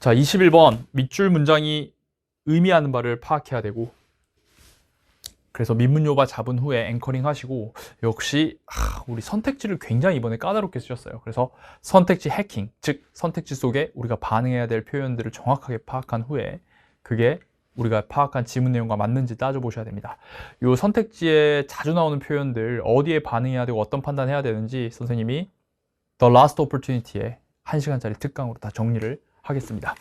자, 21번 밑줄 문장이 의미하는 바를 파악해야 되고, 그래서 민문요바 잡은 후에 앵커링 하시고, 역시 우리 선택지를 굉장히 이번에 까다롭게 쓰셨어요. 그래서 선택지 해킹, 즉 선택지 속에 우리가 반응해야 될 표현들을 정확하게 파악한 후에 그게 우리가 파악한 지문 내용과 맞는지 따져보셔야 됩니다. 이 선택지에 자주 나오는 표현들, 어디에 반응해야 되고 어떤 판단해야 되는지 선생님이 The Last Opportunity에 1시간짜리 특강으로 다 정리를 하겠습니다.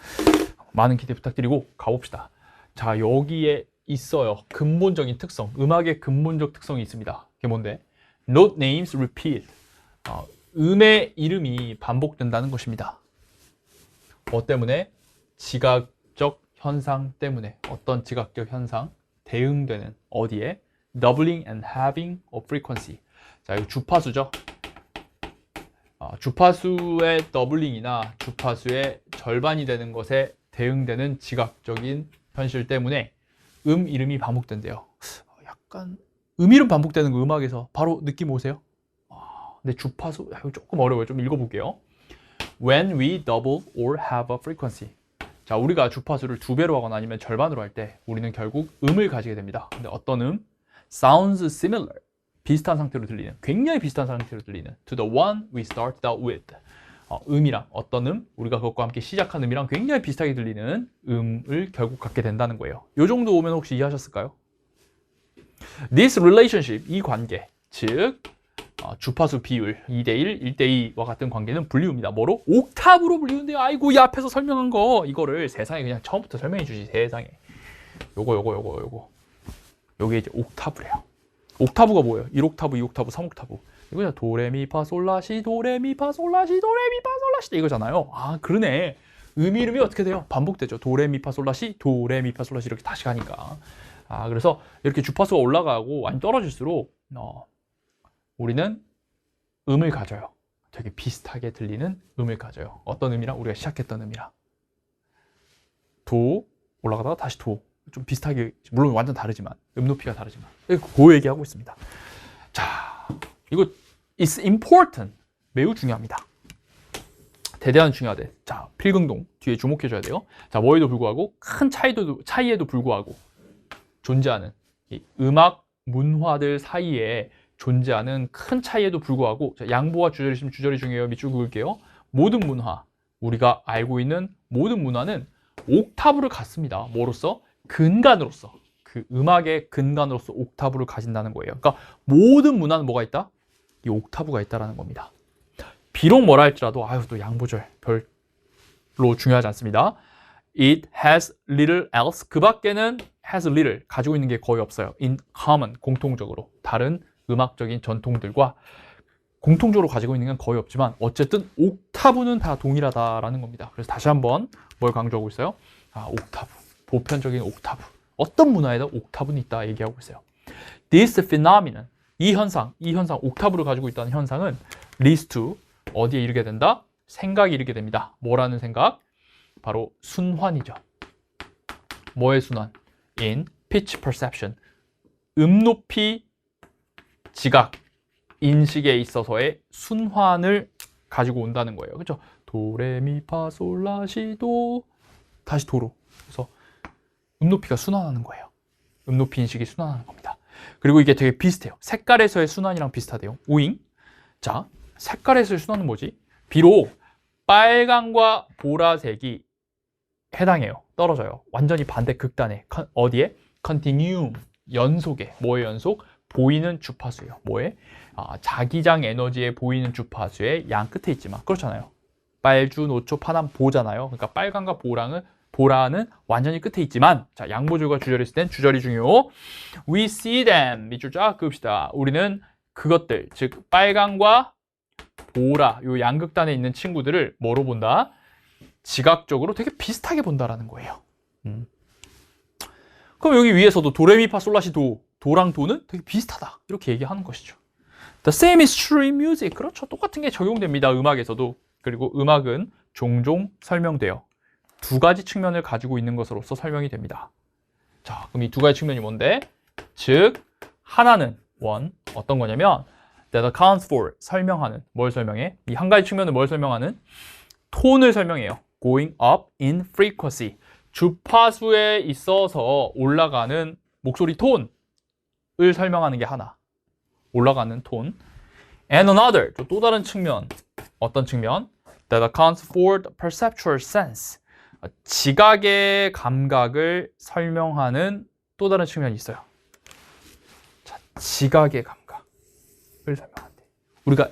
많은 기대 부탁드리고 가봅시다. 자, 여기에 있어요. 근본적인 특성, 음악의 근본적 특성이 있습니다. 그게 뭔데? Note names repeat. 음의 이름이 반복된다는 것입니다. 뭐 때문에? 지각적 현상 때문에. 어떤 지각적 현상? 대응되는 어디에? Doubling and halving of frequency. 자, 이거 주파수죠. 주파수의 더블링이나 주파수의 절반이 되는 것에 대응되는 지각적인 현실 때문에 이름이 반복된대요. 약간 이름 반복되는 거 음악에서 바로 느낌 오세요? 근데 주파수 이거 조금 어려워요. 좀 읽어볼게요. When we double or have a frequency. 자, 우리가 주파수를 2배로 하거나 아니면 절반으로 할 때 우리는 결국 음을 가지게 됩니다. 근데 어떤 sounds similar. 비슷한 상태로 들리는, 굉장히 비슷한 상태로 들리는 to the one we started out with. 음이랑 어떤 우리가 그것과 함께 시작한 음이랑 굉장히 비슷하게 들리는 음을 결국 갖게 된다는 거예요. 이 정도 오면 혹시 이해하셨을까요? This relationship, 이 관계, 즉 주파수 비율 2대1, 1대2와 같은 관계는 분류입니다. 뭐로? 옥타브로 분류인데요. 아이고, 이 앞에서 설명한 거 이거를 세상에 그냥 처음부터 설명해 주지. 세상에 요게 이제 옥타브래요. 옥타브가 뭐예요? 1옥타브, 2옥타브, 3옥타브. 이거 그냥 도레미파솔라시, 도레미파솔라시, 도레미파솔라시 이거잖아요. 그러네. 이름이 어떻게 돼요? 반복되죠. 도레미파솔라시, 도레미파솔라시 이렇게 다시 가니까. 그래서 이렇게 주파수가 올라가고 많이 떨어질수록 우리는 음을 가져요. 되게 비슷하게 들리는 음을 가져요. 어떤 음이랑? 우리가 시작했던 음이랑. 도 올라가다가 다시 도. 좀 비슷하게, 물론 완전 다르지만, 높이가 다르지만. 그 얘기하고 있습니다. 자, 이거 is important. 매우 중요합니다. 대대한 중요하대. 자, 필근동 뒤에 주목해줘야 돼요. 자, 뭐에도 불구하고 큰 차이에도 불구하고 존재하는 이 음악 문화들 사이에 존재하는 큰 차이에도 불구하고, 자, 양보와 주저리 있으면 주저리 중요해요. 밑줄 그을게요. 모든 문화, 우리가 알고 있는 모든 문화는 옥타브를 갖습니다. 뭐로써? 근간으로서. 그 음악의 근간으로서 옥타브를 가진다는 거예요. 그러니까 모든 문화는 뭐가 있다? 이 옥타브가 있다라는 겁니다. 비록 뭐라 할지라도 또 양보절 별로 중요하지 않습니다. It has little else. 그 밖에는 has little 가지고 있는 게 거의 없어요. In common, 공통적으로 다른 음악적인 전통들과 공통적으로 가지고 있는 건 거의 없지만 어쨌든 옥타브는 다 동일하다라는 겁니다. 그래서 다시 한번 뭘 강조하고 있어요? 옥타브, 보편적인 옥타브. 어떤 문화에도 옥타브는 있다 얘기하고 있어요. This phenomenon, 이 현상, 옥타브를 가지고 있다는 현상은 leads to, 어디에 이르게 된다? 생각이 이르게 됩니다. 뭐라는 생각? 바로 순환이죠. 뭐의 순환? In pitch perception, 높이 지각, 인식에 있어서의 순환을 가지고 온다는 거예요. 그렇죠? 도레미파솔라시도 다시 도로. 그래서 높이가 순환하는 거예요. 높이 인식이 순환하는 겁니다. 그리고 이게 되게 비슷해요. 색깔에서의 순환이랑 비슷하대요. 우잉. 자, 색깔에서의 순환은 뭐지? 비록 빨강과 보라색이 해당해요. 떨어져요. 완전히 반대 극단에. 어디에? continuum, 연속에. 뭐의 연속? 보이는 주파수예요. 뭐에? 자기장 에너지에 보이는 주파수의 양 끝에 있지만, 그렇잖아요. 빨주, 노초, 파남, 보잖아요. 그러니까 빨강과 보라는 완전히 끝에 있지만, 자, 양보줄과 주절이 있을 땐 주절이 중요. We see them. 밑줄 쫙 그읍시다. 우리는 그것들, 즉 빨강과 보라, 요 양극단에 있는 친구들을 뭐로 본다? 지각적으로 되게 비슷하게 본다라는 거예요. 그럼 여기 위에서도 도레미파솔라시 도랑 도는 되게 비슷하다. 이렇게 얘기하는 것이죠. The same is true in music. 그렇죠. 똑같은 게 적용됩니다. 음악에서도. 그리고 음악은 종종 설명돼요. 두 가지 측면을 가지고 있는 것으로서 설명이 됩니다. 자, 그럼 이 두 가지 측면이 뭔데? 즉, 하나는 어떤 거냐면 that accounts for, 설명하는, 뭘 설명해? 이 한 가지 측면을 뭘 설명하는? 톤을 설명해요. going up in frequency. 주파수에 있어서 올라가는 목소리 톤을 설명하는 게 하나. 올라가는 톤. And another, 또 다른 측면. 어떤 측면? That accounts for the perceptual sense. 지각의 감각을 설명하는 또 다른 측면이 있어요. 자, 지각의 감각을 설명한대. 우리가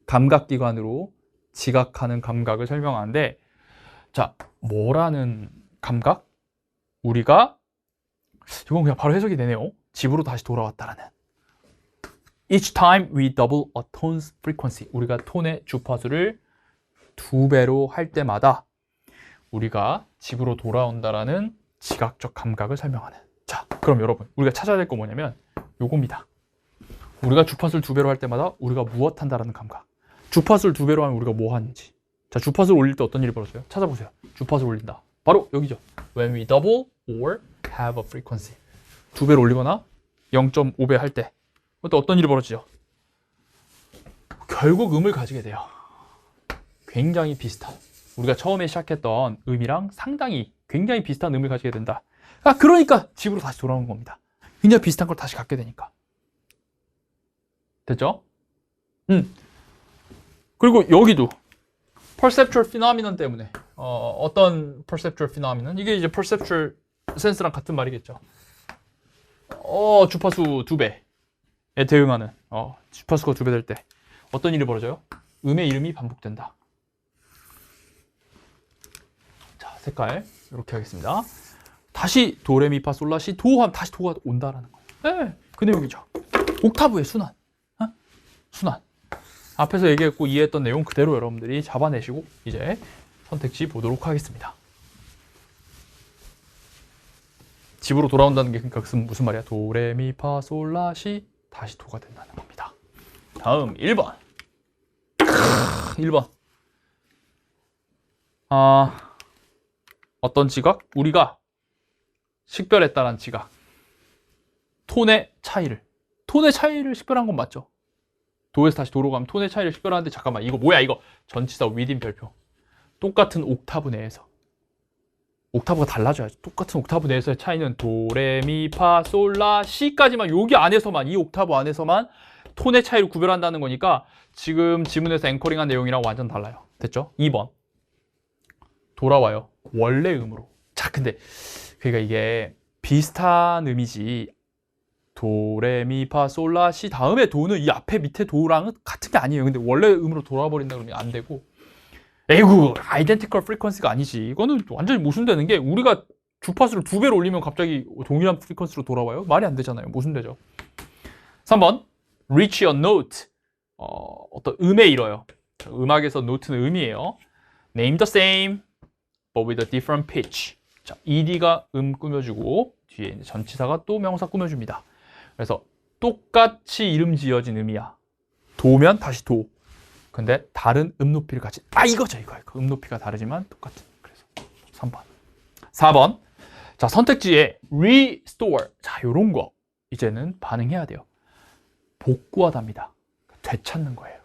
감각기관으로 지각하는 감각을 설명하는데, 자, 뭐라는 감각? 우리가, 이건 그냥 바로 해석이 되네요. 집으로 다시 돌아왔다라는. Each time we double a tone's frequency. 우리가 톤의 주파수를 2배로 할 때마다 우리가 집으로 돌아온다라는 지각적 감각을 설명하는. 자, 그럼 여러분, 우리가 찾아야 될 거 뭐냐면 요겁니다. 우리가 주파수를 2배로 할 때마다 우리가 무엇 한다라는 감각. 주파수를 2배로 하면 우리가 뭐 하는지. 자, 주파수를 올릴 때 어떤 일이 벌어져요? 찾아보세요. 주파수를 올린다. 바로 여기죠. When we double or have a frequency. 2배로 올리거나 0.5배 할 때 그때 어떤 일이 벌어지죠? 결국 음을 가지게 돼요. 굉장히 비슷한, 우리가 처음에 시작했던 음이랑 상당히 굉장히 비슷한 음을 가지게 된다. 아, 그러니까 집으로 다시 돌아오는 겁니다. 굉장히 비슷한 걸 다시 갖게 되니까. 됐죠? 그리고 여기도 perceptual phenomenon 때문에 어떤 perceptual phenomenon? 이게 이제 perceptual sense랑 같은 말이겠죠. 주파수 2배에 대응하는 주파수가 2배 될 때 어떤 일이 벌어져요? 음의 이름이 반복된다. 자, 색깔 이렇게 하겠습니다. 다시 도레미파솔라시 도 하면 다시 도가 온다라는 거예요. 네, 그 내용이죠. 옥타브의 순환. 순환. 앞에서 얘기했고 이해했던 내용 그대로 여러분들이 잡아내시고 이제 선택지 보도록 하겠습니다. 집으로 돌아온다는 게 그러니까 무슨 말이야? 도레미파솔라시 다시 도가 된다는 겁니다. 다음 1번. 1번. 어떤 지각? 우리가 식별했다는 지각. 톤의 차이를 식별한 건 맞죠? 도에서 다시 도로 가면 톤의 차이를 식별하는데 잠깐만 이거 뭐야 이거 전치사 within 별표. 똑같은 옥타브 내에서 옥타브가 달라져야죠. 똑같은 옥타브 내에서의 차이는 도레미파솔라시까지만 여기 안에서만 이 옥타브 안에서만 톤의 차이를 구별한다는 거니까 지금 지문에서 앵커링한 내용이랑 완전 달라요. 됐죠? 2번 돌아와요. 원래 음으로. 자, 근데 그러니까 이게 비슷한 음이지 도레미파솔라시 다음에 도는 이 앞에 밑에 도랑은 같은 게 아니에요. 근데 원래 음으로 돌아와 버린다 그러면 안 되고 에이구 아이덴티컬 프리퀀시가 아니지. 이거는 완전히 모순되는 게 우리가 주파수를 2배로 올리면 갑자기 동일한 프리퀀시로 돌아와요? 말이 안 되잖아요. 모순되죠. 3번 reach a note 어떤 음에 이뤄요. 음악에서 노트는 음이에요. Name the same but with a different pitch. 자, ed가 음 꾸며주고 뒤에 이제 전치사가 또 명사 꾸며줍니다. 그래서 똑같이 이름 지어진 음이야. 도면 다시 도. 근데 다른 음 높이를 가진 이거죠. 이거. 음 높이가 다르지만 똑같은. 그래서 3번. 4번. 자, 선택지에 restore. 자, 요런 거 이제는 반응해야 돼요. 복구하답니다. 되찾는 거예요.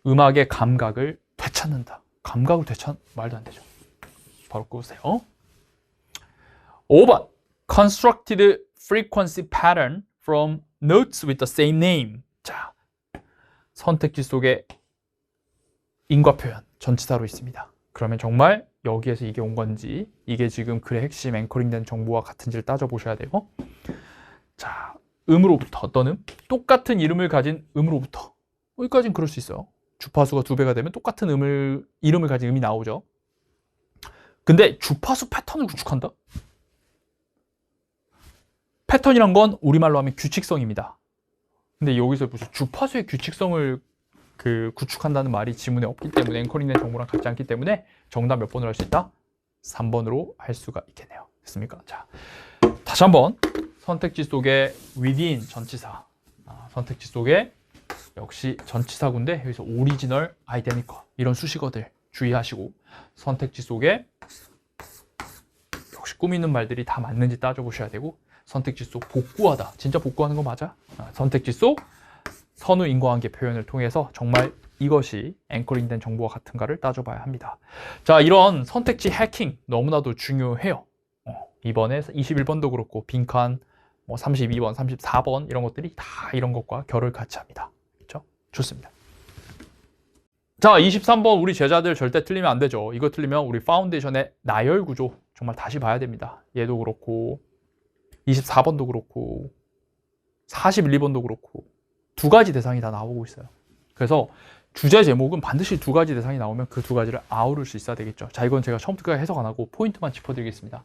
음악의 감각을 되찾는다. 감각을 말도 안 되죠. 바로 끄세요. 5번. Constructed frequency pattern from notes with the same name. 자, 선택지 속에 인과 표현, 전치사로 있습니다. 그러면 정말 여기에서 이게 온 건지 이게 지금 글의 핵심 앵커링된 정보와 같은지를 따져보셔야 돼요. 자, 음으로부터 어떤 음? 똑같은 이름을 가진 음으로부터. 여기까지는 그럴 수 있어요. 주파수가 2배가 되면 똑같은 이름을 가진 음이 나오죠. 근데 주파수 패턴을 구축한다? 패턴이란 건 우리말로 하면 규칙성입니다. 근데 여기서 무슨 주파수의 규칙성을 구축한다는 말이 지문에 없기 때문에 앵커링된 정보랑 같지 않기 때문에 정답 몇 번으로 할 수 있다? 3번으로 할 수가 있겠네요. 됐습니까? 자, 다시 한번 선택지 속에 within 전치사. 선택지 속에 역시 전치사군데 여기서 오리지널, 아이데니컬 이런 수식어들 주의하시고 선택지 속에 역시 꾸미는 말들이 다 맞는지 따져보셔야 되고 선택지 속 복구하다. 진짜 복구하는 거 맞아? 선택지 속 선후 인과관계 표현을 통해서 정말 이것이 앵커링된 정보와 같은가를 따져봐야 합니다. 자, 이런 선택지 해킹 너무나도 중요해요. 이번에 21번도 그렇고 빈칸, 32번, 34번 이런 것들이 다 이런 것과 결을 같이 합니다. 그렇죠? 좋습니다. 자, 23번 우리 제자들 절대 틀리면 안 되죠. 이거 틀리면 우리 파운데이션의 나열 구조 정말 다시 봐야 됩니다. 얘도 그렇고 24번도 그렇고 41번도 그렇고 두 가지 대상이 다 나오고 있어요. 그래서 주제 제목은 반드시 두 가지 대상이 나오면 그 두 가지를 아우를 수 있어야 되겠죠. 자, 이건 제가 처음부터 끝까지 해석 안 하고 포인트만 짚어드리겠습니다.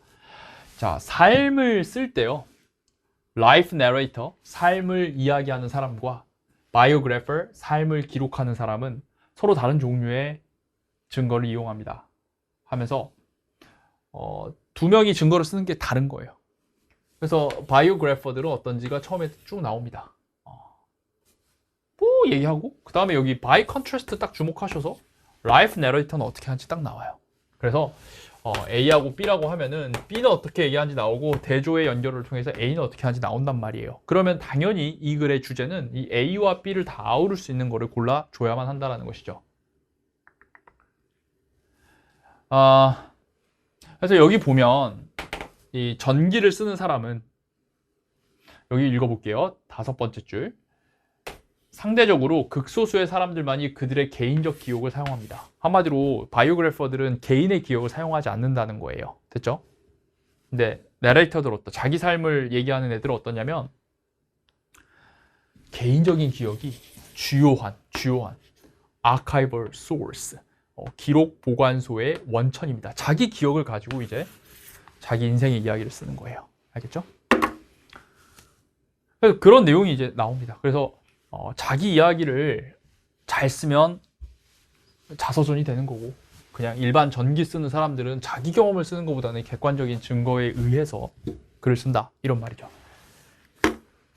자, 삶을 쓸 때요. 라이프 내레이터, 삶을 이야기하는 사람과 바이오그래퍼, 삶을 기록하는 사람은 서로 다른 종류의 증거를 이용합니다. 하면서 두 명이 증거를 쓰는 게 다른 거예요. 그래서 바이오그래퍼들은 어떤지가 처음에 쭉 나옵니다. 뭐 얘기하고 그 다음에 여기 바이 컨트래스트 딱 주목하셔서 라이프 내레이터는 어떻게 하는지 딱 나와요. 그래서 A하고 B라고 하면은 B는 어떻게 얘기하는지 나오고 대조의 연결을 통해서 A는 어떻게 하는지 나온단 말이에요. 그러면 당연히 이 글의 주제는 이 A와 B를 다 아우를 수 있는 거를 골라줘야만 한다는 것이죠. 그래서 여기 보면 이 전기를 쓰는 사람은 여기 읽어볼게요. 5번째 줄. 상대적으로 극소수의 사람들만이 그들의 개인적 기억을 사용합니다. 한마디로 바이오그래퍼들은 개인의 기억을 사용하지 않는다는 거예요. 됐죠? 근데 내레이터들 자기 삶을 얘기하는 애들은 어떠냐면 개인적인 기억이 주요한 archival source, 기록 보관소의 원천입니다. 자기 기억을 가지고 이제 자기 인생의 이야기를 쓰는 거예요. 알겠죠? 그래서 그런 내용이 이제 나옵니다. 그래서 자기 이야기를 잘 쓰면 자서전이 되는 거고, 그냥 일반 전기 쓰는 사람들은 자기 경험을 쓰는 것보다는 객관적인 증거에 의해서 글을 쓴다, 이런 말이죠.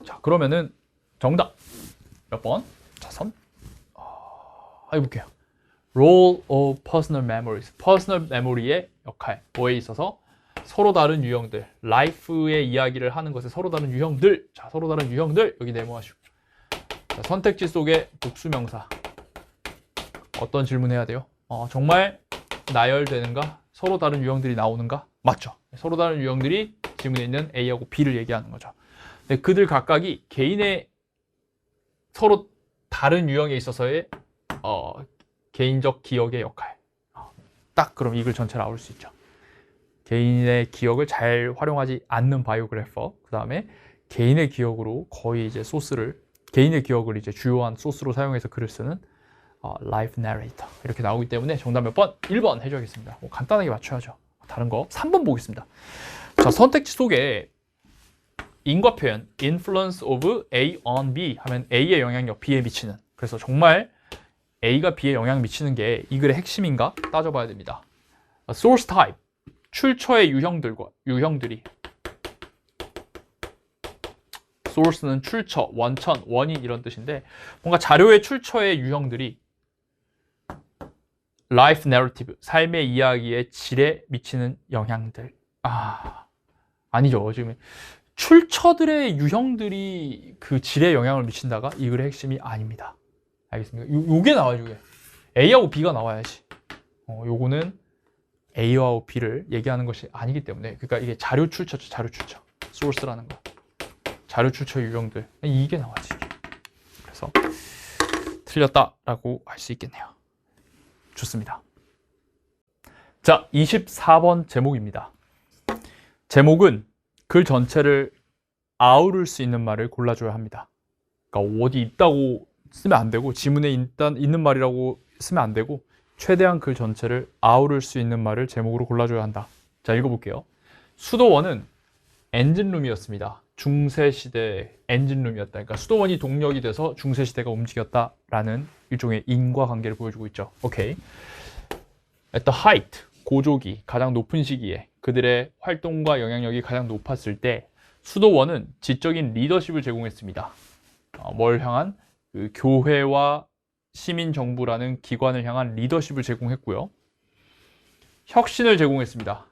자, 그러면은 정답 몇 번? 자선 해볼게요. Role of personal memories. personal memory의 역할, 뭐에 있어서 서로 다른 유형들, life의 이야기를 하는 것에 서로 다른 유형들. 자, 서로 다른 유형들 여기 네모하시고. 자, 선택지 속의 복수명사. 어떤 질문해야 돼요? 정말 나열되는가? 서로 다른 유형들이 나오는가? 맞죠? 서로 다른 유형들이 지문에 있는 A하고 B를 얘기하는 거죠. 근데 그들 각각이 개인의 서로 다른 유형에 있어서의 개인적 기억의 역할. 딱 그럼 이 글 전체를 아울 수 있죠. 개인의 기억을 잘 활용하지 않는 바이오그래퍼, 그 다음에 개인의 기억으로 거의 이제 개인의 기억을 이제 주요한 소스로 사용해서 글을 쓰는 라이프 내레이터. 이렇게 나오기 때문에 정답 몇 번? 1번 해줘야겠습니다. 간단하게 맞춰야죠. 다른 거 3번 보겠습니다. 자, 선택지 속에 인과 표현 influence of A on B 하면 A의 영향력 B에 미치는. 그래서 정말 A가 B에 영향을 미치는 게 이 글의 핵심인가 따져봐야 됩니다. source type, 출처의 유형들이 source는 출처, 원천, 원인 이런 뜻인데 뭔가 자료의 출처의 유형들이 life narrative, 삶의 이야기의 질에 미치는 영향들. 아니죠. 지금 출처들의 유형들이 그 질에 영향을 미친다가 이 글의 핵심이 아닙니다. 알겠습니까? 요게 나와야죠. 요게. A하고 B가 나와야지. 요거는 A하고 B를 얘기하는 것이 아니기 때문에, 그러니까 이게 자료 출처죠. 자료 출처. source라는 거. 자료 출처 유형들. 이게 나와야지. 그래서 틀렸다라고 할 수 있겠네요. 좋습니다. 자, 24번 제목입니다. 제목은 글 전체를 아우를 수 있는 말을 골라줘야 합니다. 그러니까 어디 있다고 쓰면 안 되고, 지문에 일단 있는 말이라고 쓰면 안 되고, 최대한 글 전체를 아우를 수 있는 말을 제목으로 골라줘야 한다. 자, 읽어볼게요. 수도원은 엔진룸이었습니다. 중세시대 엔진룸이었다. 그러니까 수도원이 동력이 돼서 중세시대가 움직였다라는 일종의 인과관계를 보여주고 있죠. 오케이. At the height, 고조기, 가장 높은 시기에 그들의 활동과 영향력이 가장 높았을 때 수도원은 지적인 리더십을 제공했습니다. 뭘 향한? 그 교회와 시민정부라는 기관을 향한 리더십을 제공했고요. 혁신을 제공했습니다.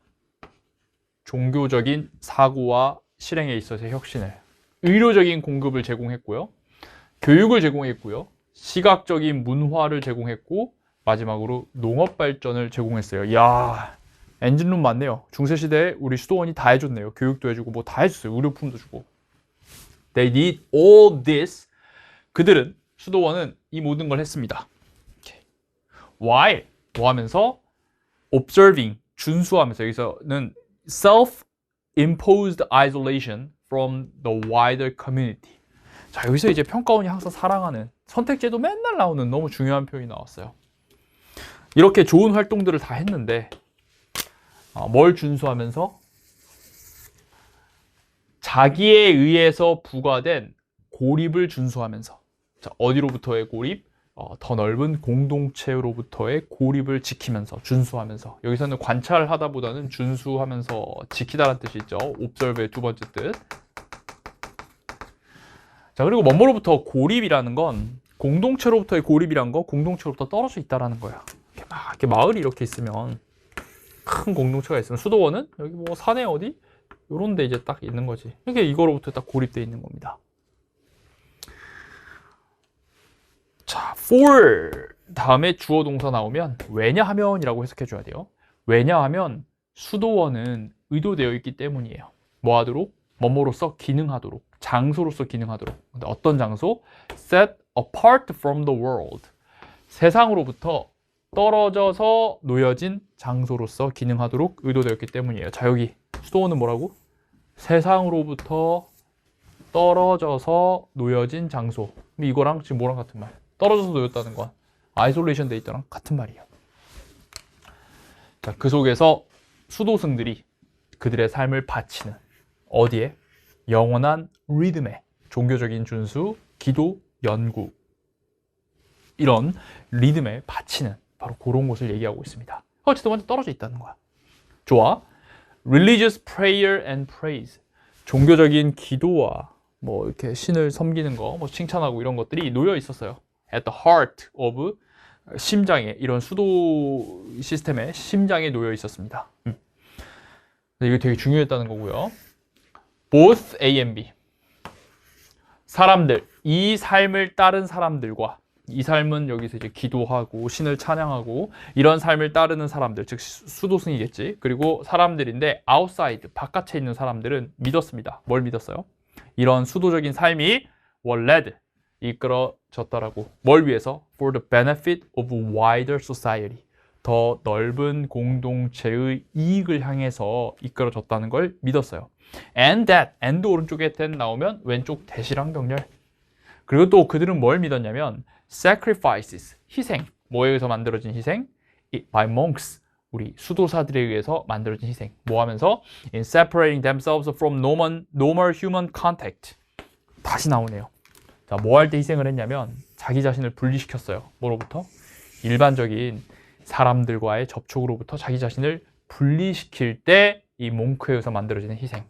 종교적인 사고와 실행에 있어서의 혁신을. 의료적인 공급을 제공했고요. 교육을 제공했고요. 시각적인 문화를 제공했고 마지막으로 농업 발전을 제공했어요. 이야, 엔진룸 많네요. 중세시대에 우리 수도원이 다 해줬네요. 교육도 해주고 뭐 다 해줬어요. 의료품도 주고. They did all this. 그들은, 수도원은 이 모든 걸 했습니다. Why? 뭐 하면서? Observing, 준수하면서. 여기서는 self-imposed isolation from the wider community. 자, 여기서 이제 평가원이 항상 사랑하는, 선택제도 맨날 나오는 너무 중요한 표현이 나왔어요. 이렇게 좋은 활동들을 다 했는데 뭘 준수하면서? 자기에 의해서 부과된 고립을 준수하면서. 자, 어디로부터의 고립? 더 넓은 공동체로부터의 고립을 지키면서, 준수하면서. 여기서는 관찰하다 보다는 준수하면서 지키다라는 뜻이 있죠. observe의 두 번째 뜻. 자, 그리고 뭐뭐로부터 고립이라는 건, 공동체로부터의 고립이란 거, 공동체로부터 떨어져 있다라는 거야. 이렇게 마을이 이렇게 있으면, 큰 공동체가 있으면, 수도원은 여기 뭐 산에 어디? 요런 데 이제 딱 있는 거지. 이게 이거로부터 딱 고립되어 있는 겁니다. 자, for 다음에 주어 동사 나오면 왜냐하면이라고 해석해 줘야 돼요. 왜냐하면 수도원은 의도되어 있기 때문이에요. 뭐 하도록? 뭐뭐로서 기능하도록, 장소로서 기능하도록. 근데 어떤 장소? Set apart from the world. 세상으로부터 떨어져서 놓여진 장소로서 기능하도록 의도되었기 때문이에요. 자, 여기 수도원은 뭐라고? 세상으로부터 떨어져서 놓여진 장소. 이거랑 지금 뭐랑 같은 말? 떨어져서 놓였다는 건 아이솔레이션 돼 있다랑 같은 말이에요. 자, 그 속에서 수도승들이 그들의 삶을 바치는, 어디에? 영원한 리듬에, 종교적인 준수, 기도, 연구, 이런 리듬에 바치는 바로 그런 곳을 얘기하고 있습니다. 어쨌든 완전 떨어져 있다는 거야. 좋아. Religious prayer and praise. 종교적인 기도와 뭐 이렇게 신을 섬기는 거, 뭐 칭찬하고 이런 것들이 놓여 있었어요. At the heart of, 심장에, 이런 수도 시스템의 심장에 놓여 있었습니다. 이게 되게 중요했다는 거고요. Both A and B. 사람들, 이 삶을 따른 사람들과, 이 삶은 여기서 이제 기도하고 신을 찬양하고 이런 삶을 따르는 사람들, 즉 수도승이겠지. 그리고 사람들인데 outside, 바깥에 있는 사람들은 믿었습니다. 뭘 믿었어요? 이런 수도적인 삶이 were led, 이끌어졌다라고. 뭘 위해서? For the benefit of wider society. 더 넓은 공동체의 이익을 향해서 이끌어졌다는 걸 믿었어요. And that, and 오른쪽에 that 나오면 왼쪽 대시랑 병렬. 그리고 또 그들은 뭘 믿었냐면 sacrifices, 희생. 뭐에 의해서 만들어진 희생? By monks, 우리 수도사들에 의해서 만들어진 희생. 뭐 하면서? In separating themselves from normal human contact. 다시 나오네요. 자, 뭐 할 때 희생을 했냐면 자기 자신을 분리시켰어요. 뭐로부터? 일반적인 사람들과의 접촉으로부터 자기 자신을 분리시킬 때 이 몽크에 의해서 만들어지는 희생.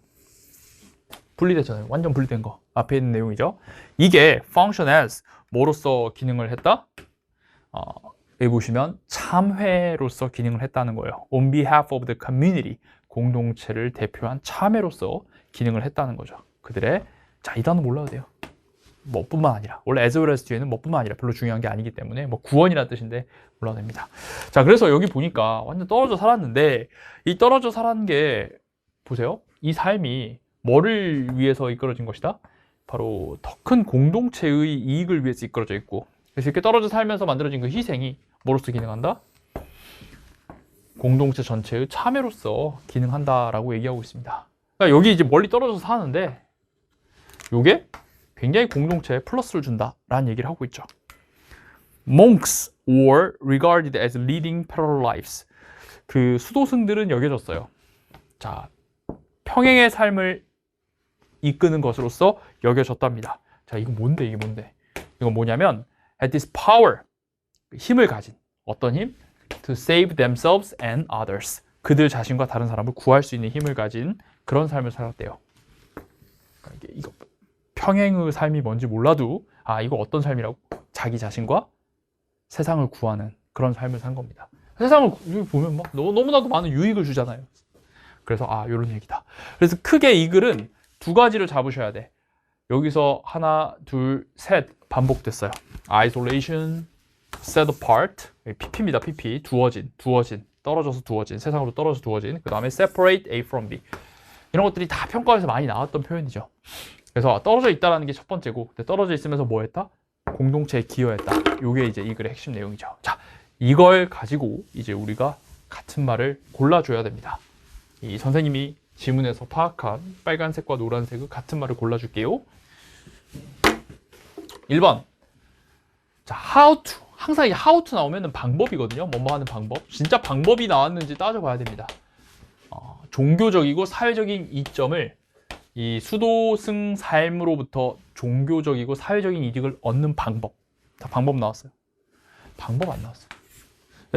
분리됐잖아요. 완전 분리된 거. 앞에 있는 내용이죠. 이게 function as, 뭐로서 기능을 했다? 여기 보시면 참회로서 기능을 했다는 거예요. On behalf of the community, 공동체를 대표한 참회로서 기능을 했다는 거죠. 그들의, 자, 이 단어 몰라도 돼요. 뭐뿐만 아니라, 원래 as well as 뒤에는 뭐뿐만 아니라 별로 중요한 게 아니기 때문에 뭐 구원이라는 뜻인데 몰라도 됩니다. 자, 그래서 여기 보니까 완전 떨어져 살았는데, 이 떨어져 살았는 게 보세요. 이 삶이 뭐를 위해서 이끌어진 것이다? 바로 더 큰 공동체의 이익을 위해서 이끌어져 있고, 그래서 이렇게 떨어져 살면서 만들어진 그 희생이 뭐로서 기능한다? 공동체 전체의 참여로서 기능한다라고 얘기하고 있습니다. 그러니까 여기 이제 멀리 떨어져서 사는데 이게 굉장히 공동체에 플러스를 준다라는 얘기를 하고 있죠. Monks were regarded as leading parallel lives. 그 수도승들은 여겨졌어요. 자, 평행의 삶을 이끄는 것으로서 여겨졌답니다. 자, 이거 뭔데? 이게 뭔데? 이건 뭐냐면 had this power, 힘을 가진, 어떤 힘? To save themselves and others. 그들 자신과 다른 사람을 구할 수 있는 힘을 가진 그런 삶을 살았대요. 그러니까 이거 평행의 삶이 뭔지 몰라도 이거 어떤 삶이라고? 자기 자신과 세상을 구하는 그런 삶을 산 겁니다. 세상을 보면 막 너무나도 많은 유익을 주잖아요. 그래서 이런 얘기다. 그래서 크게 이 글은 두 가지를 잡으셔야 돼. 여기서 하나, 둘, 셋 반복됐어요. isolation, set apart, pp입니다. pp, 두어진, 떨어져서 두어진, 세상으로 떨어져서 두어진. 그 다음에 separate A from B. 이런 것들이 다 평가에서 많이 나왔던 표현이죠. 그래서 떨어져 있다라는 게 첫 번째고, 근데 떨어져 있으면서 뭐 했다? 공동체에 기여했다. 요게 이제 이 글의 핵심 내용이죠. 자, 이걸 가지고 이제 우리가 같은 말을 골라줘야 됩니다. 이 선생님이 지문에서 파악한 빨간색과 노란색의 같은 말을 골라줄게요. 1번. 자, how to. 항상 이 how to 나오면은 방법이거든요. 뭐뭐 하는 방법. 진짜 방법이 나왔는지 따져봐야 됩니다. 종교적이고 사회적인 이점을 이 수도승 삶으로부터 종교적이고 사회적인 이득을 얻는 방법. 다 방법 나왔어요. 방법 안 나왔어요.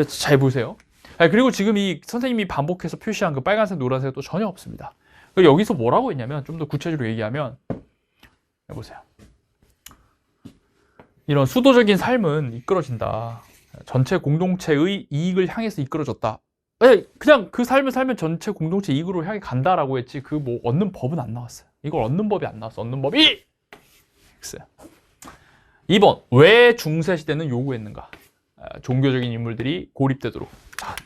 잘 보세요. 그리고 지금 이 선생님이 반복해서 표시한 그 빨간색, 노란색은 또 전혀 없습니다. 여기서 뭐라고 했냐면, 좀 더 구체적으로 얘기하면, 보세요. 이런 수도적인 삶은 이끌어진다. 전체 공동체의 이익을 향해서 이끌어졌다. 그냥 그 삶을 살면 전체 공동체 이익으로 향해 간다라고 했지, 그 뭐 얻는 법은 안 나왔어요. 이걸 얻는 법이 안 나왔어. 얻는 법이 X야. 2번. 왜 중세시대는 요구했는가? 종교적인 인물들이 고립되도록.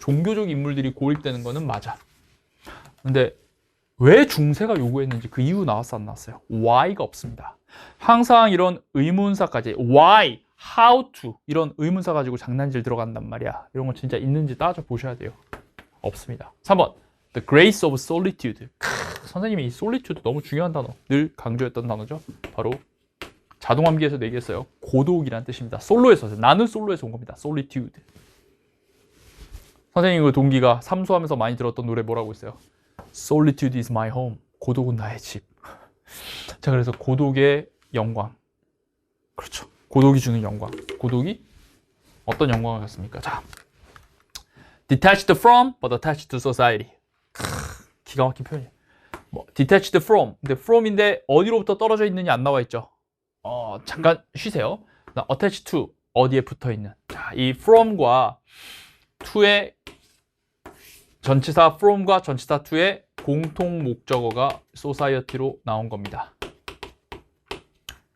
종교적 인물들이 고립되는 거는 맞아. 근데 왜 중세가 요구했는지 그 이유 나왔어, 안 나왔어요? why가 없습니다. 항상 이런 의문사까지 why, how to 이런 의문사 가지고 장난질 들어간단 말이야. 이런 건 진짜 있는지 따져보셔야 돼요. 없습니다. 3번. The grace of solitude. 선생님이 이 solitude 너무 중요한 단어, 늘 강조했던 단어죠. 바로 자동암기에서 얘기했어요. 고독이란 뜻입니다. 솔로에서, 나는 솔로에서 온 겁니다. solitude. 선생님 그 동기가 삼수하면서 많이 들었던 노래 뭐라고 있어요? Solitude is my home. 고독은 나의 집. 자, 그래서 고독의 영광. 그렇죠. 고독이 주는 영광. 고독이 어떤 영광을 갖습니까? 자, detached from, but attached to society. 기가 막힌 표현이에요. detached from. 근데 from인데 어디로부터 떨어져 있느냐 안 나와 있죠. 잠깐 쉬세요. attached to, 어디에 붙어 있는. 자, 이 from과 to의 전치사 from과 전치사 to의 공통 목적어가 society로 나온 겁니다.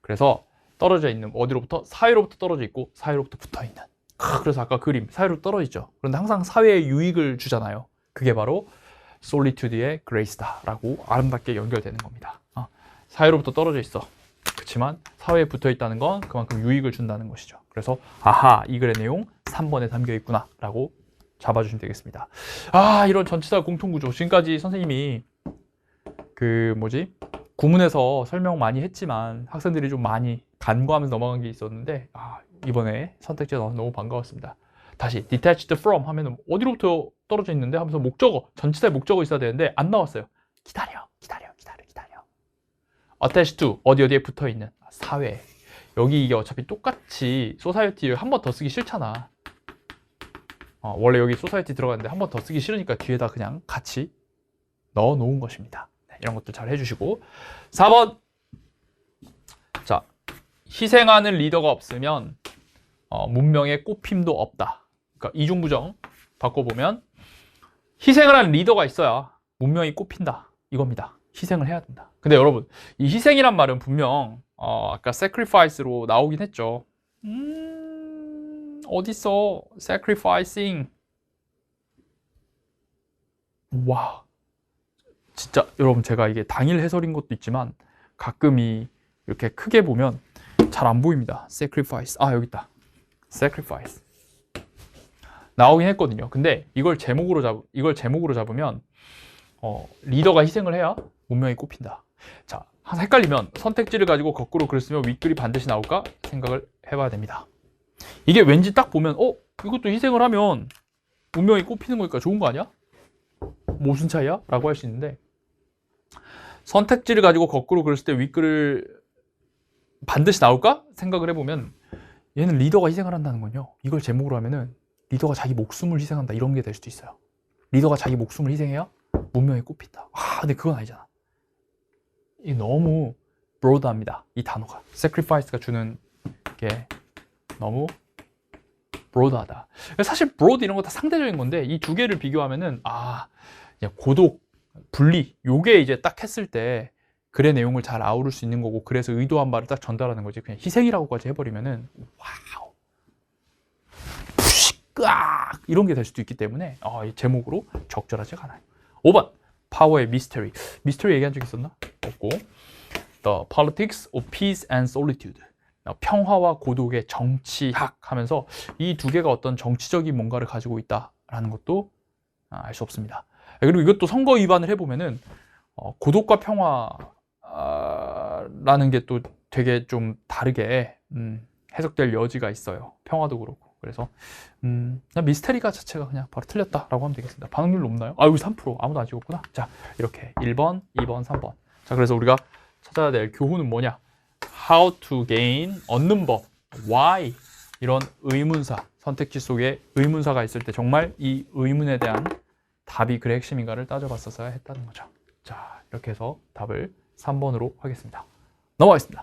그래서 떨어져 있는, 어디로부터? 사회로부터 떨어져 있고 사회로부터 붙어 있는. 그래서 아까 그림, 사회로 떨어지죠. 그런데 항상 사회에 유익을 주잖아요. 그게 바로 solitude의 grace다라고 아름답게 연결되는 겁니다. 사회로부터 떨어져 있어. 그렇지만 사회에 붙어 있다는 건 그만큼 유익을 준다는 것이죠. 그래서 아하, 이 글의 내용 3번에 담겨 있구나 라고 잡아주시면 되겠습니다. 이런 전치사 공통구조. 지금까지 선생님이 구문에서 설명 많이 했지만 학생들이 좀 많이 간과하면서 넘어간 게 있었는데, 이번에 선택지가 나와서 너무 반가웠습니다. 다시 detached from 하면은 어디로부터 떨어져 있는데 하면서 목적어, 전치사의 목적어 있어야 되는데 안 나왔어요. 기다려. attached to, 어디에 붙어 있는. 사회. 여기 이게 어차피 똑같이 society를 한 번 더 쓰기 싫잖아. 원래 여기 society 들어갔는데 한 번 더 쓰기 싫으니까 뒤에다 그냥 같이 넣어 놓은 것입니다. 이런 것도 잘 해주시고. 4번. 자, 희생하는 리더가 없으면 문명의 꽃힘도 없다. 그러니까 이중부정 바꿔보면 희생을 하는 리더가 있어야 문명이 꽃핀다. 이겁니다. 희생을 해야 된다. 근데 여러분, 이 희생이란 말은 분명 아까 sacrifice로 나오긴 했죠. 어딨어? sacrificing. 와, 진짜 여러분, 제가 이게 당일 해설인 것도 있지만 가끔 이렇게 크게 보면 잘 안 보입니다. sacrifice. 여기 있다. sacrifice. 나오긴 했거든요. 근데 이걸 제목으로 잡으면 리더가 희생을 해야 문명이 꽃핀다. 자, 항상 헷갈리면 선택지를 가지고 거꾸로 글을 쓰면 윗글이 반드시 나올까 생각을 해봐야 됩니다. 이게 왠지 딱 보면 이것도 희생을 하면 문명이 꽃피는 거니까 좋은 거 아니야? 무슨 차이야? 라고 할 수 있는데, 선택지를 가지고 거꾸로 글을 쓸 때 윗글을 반드시 나올까 생각을 해보면 얘는 리더가 희생을 한다는 건요, 이걸 제목으로 하면은 리더가 자기 목숨을 희생한다, 이런 게 될 수도 있어요. 리더가 자기 목숨을 희생해야 문명이 꽃핀다. 근데 그건 아니잖아. 이 너무 broad합니다. 이 단어가 sacrifice가 주는 게 너무 broad하다. 사실 broad 이런 거 다 상대적인 건데 이 두 개를 비교하면은 고독, 분리, 요게 이제 딱 했을 때 글의 내용을 잘 아우를 수 있는 거고 그래서 의도한 바를 딱 전달하는 거지. 그냥 희생이라고까지 해버리면은 와우 푸시깍 이런 게 될 수도 있기 때문에 이 제목으로 적절하지가 않아요. 5번 파워의 미스터리. 미스터리 얘기한 적 있었나? 없고 The Politics of Peace and Solitude. 평화와 고독의 정치학 하면서 이 두 개가 어떤 정치적인 뭔가를 가지고 있다라는 것도 알 수 없습니다. 그리고 이것도 선거 위반을 해보면은 고독과 평화라는 게 또 되게 좀 다르게 해석될 여지가 있어요. 평화도 그렇고. 그래서 그냥 미스테리가 자체가 그냥 바로 틀렸다라고 하면 되겠습니다. 반응률 높나요? 여기 3% 아무도 안 찍었구나. 자, 이렇게 1번, 2번, 3번. 자, 그래서 우리가 찾아야 될 교훈은 뭐냐? How to gain, 얻는 법, why 이런 의문사, 선택지 속에 의문사가 있을 때 정말 이 의문에 대한 답이 글의 핵심인가를 따져봤었어야 했다는 거죠. 자, 이렇게 해서 답을 3번으로 하겠습니다. 넘어가겠습니다.